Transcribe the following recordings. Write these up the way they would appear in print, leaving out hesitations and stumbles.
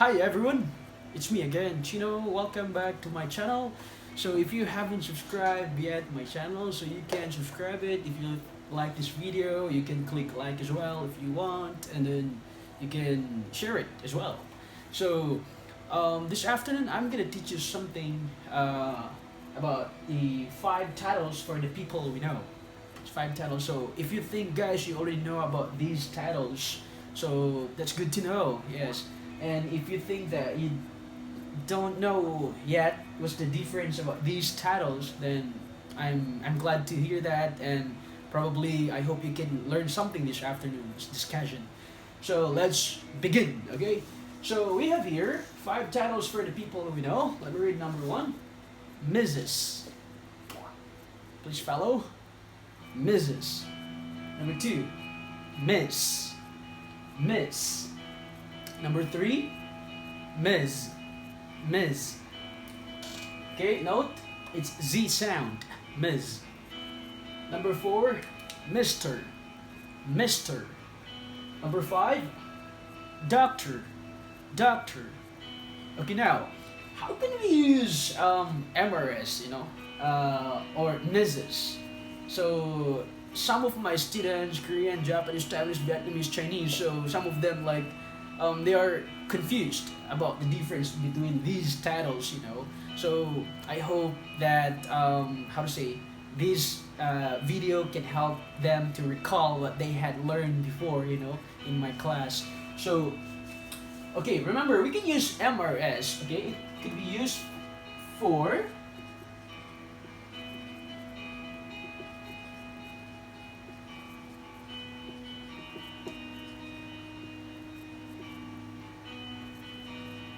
Hi everyone, it's me again, Chino. Welcome back to my channel. So if you haven't subscribed yet my channel, so you can subscribe it. If you like this video, you can click like as well if you want, and then you can share it as well. So this afternoon I'm gonna teach you something about the five titles for the people we know. It's five titles. So if you think guys you already know about these titles, so that's good to know. Yes. And if you think that you don't know yet what's the difference about these titles, then I'm glad to hear that, and probably I hope you can learn something this afternoon's discussion. So let's begin, okay? So we have here five titles for the people we know. Let me read number one, Mrs. Please follow. Mrs. Number two, Miss. Miss. Number three, Ms. Ms. Okay, note it's Z sound. Ms. Number four, Mr. Mr. Number five, Doctor. Doctor. Okay, now how can we use MRS, or Mrs. So some of my students, Korean, Japanese, Taiwanese, Vietnamese, Chinese, so some of them they are confused about the difference between these titles. So I hope that how to say this video can help them to recall what they had learned before, in my class. So okay, remember we can use MRS. Okay, it could be used for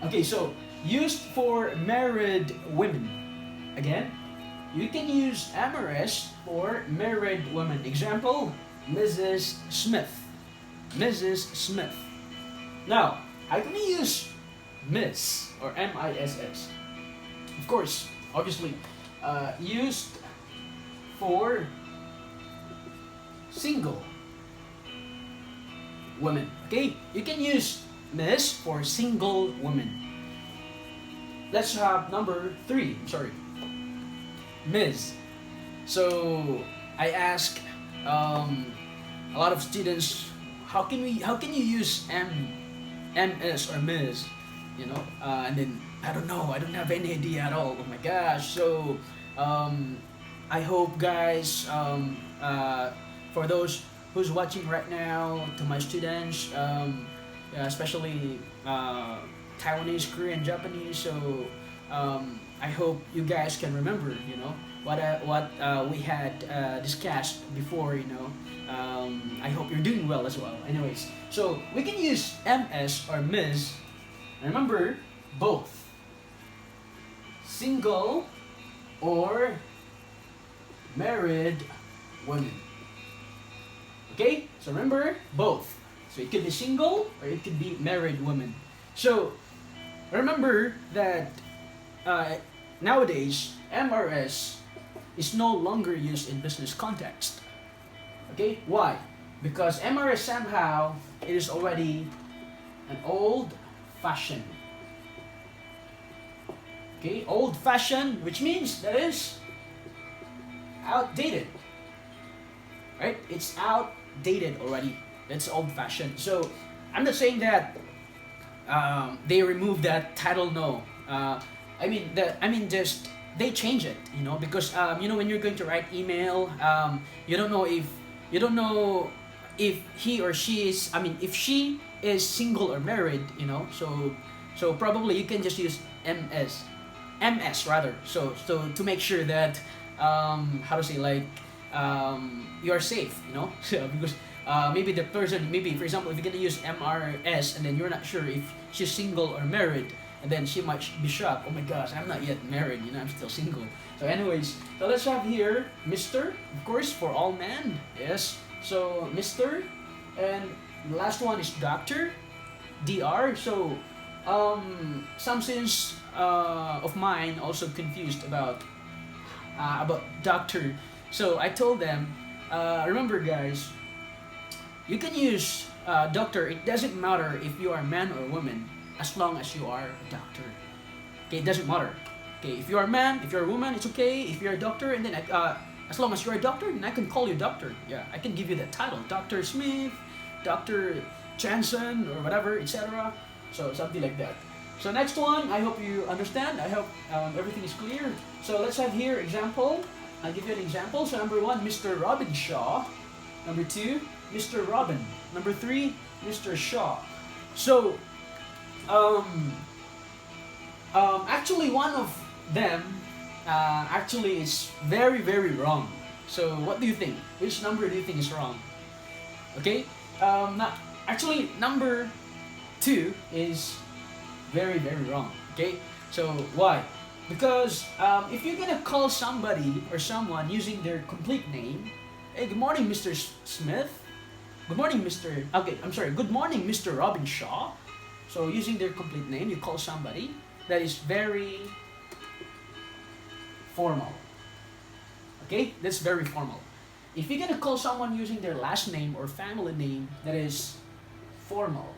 okay, so used for married women. Again, you can use MRS for married women. Example, Mrs. Smith. Mrs. Smith. Now, how can you use Miss or MISS? Of course, obviously, used for single women. Okay, you can use Miss for single women. Let's have number three. I'm sorry, Ms. So I ask a lot of students, how can you use MS or Ms. And then I don't know. I don't have any idea at all. Oh my gosh. So I hope guys, for those who's watching right now, to my students, especially Taiwanese, Korean, Japanese. So I hope you guys can remember, what we had discussed before. I hope you're doing well as well. Anyways, so we can use MS or Ms. Remember, both single or married women. Okay, so remember both. So it could be single or it could be married women. So remember that nowadays MRS is no longer used in business context. Okay, why? Because MRS somehow it is already an old fashioned. Okay, old fashioned, which means that is outdated. Right? It's outdated already. It's old fashioned. So I'm not saying that they removed that title. No, just they change it. Because when you're going to write email, you don't know if he or she is. If she is single or married. So probably you can just use MS rather. So to make sure that how to say you are safe. So because maybe the person, maybe for example, if you're gonna use MRS and then you're not sure if she's single or married, and then she might be shocked. Oh my gosh, I'm not yet married. I'm still single. So anyways, so let's have here Mr. Of course, for all men. Yes. So Mr. And the last one is Doctor. DR. So some students of mine also confused about doctor. So I told them, remember guys, you can use doctor. It doesn't matter if you are man or woman. as long as you are a doctor. Okay, it doesn't matter. Okay, if you're a man, if you're a woman, it's okay. If you're a doctor, and then as long as you're a doctor, then I can call you doctor. Yeah, I can give you that title, Doctor Smith, Doctor Jansen, or whatever, etc. So something like that. So next one, I hope you understand. I hope everything is clear. So let's have here example. I'll give you an example. So number one, Mr. Robin Shaw. Number two, Mr. Robin. Number three, Mr. Shaw. So um, actually, one of them actually is very, very wrong. So, what do you think? Which number do you think is wrong? Okay. Not actually number two is very, very wrong. Okay. So why? Because if you're gonna call somebody or someone using their complete name, hey, good morning, Mr. Smith. Good morning, Mr. Okay, I'm sorry. Good morning, Mr. Robin Shaw. So using their complete name, you call somebody that is very formal. Okay, that's very formal. If you're gonna call someone using their last name or family name, that is formal.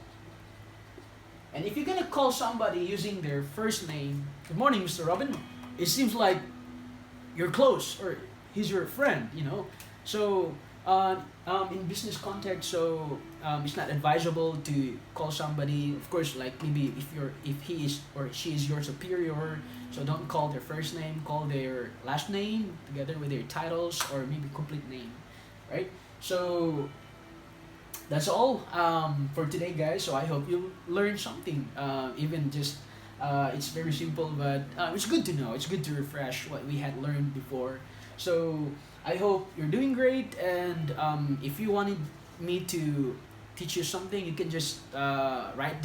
And if you're gonna call somebody using their first name, good morning, Mr. Robin, it seems like you're close or he's your friend, you know. So in business context, so it's not advisable to call somebody. Of course, like maybe if he is or she is your superior, so don't call their first name. Call their last name together with their titles or maybe complete name, right? So that's all for today, guys. So I hope you learned something. Even just it's very simple, but it's good to know. It's good to refresh what we had learned before. So I hope you're doing great. And if you wanted me to teach you something, you can just write down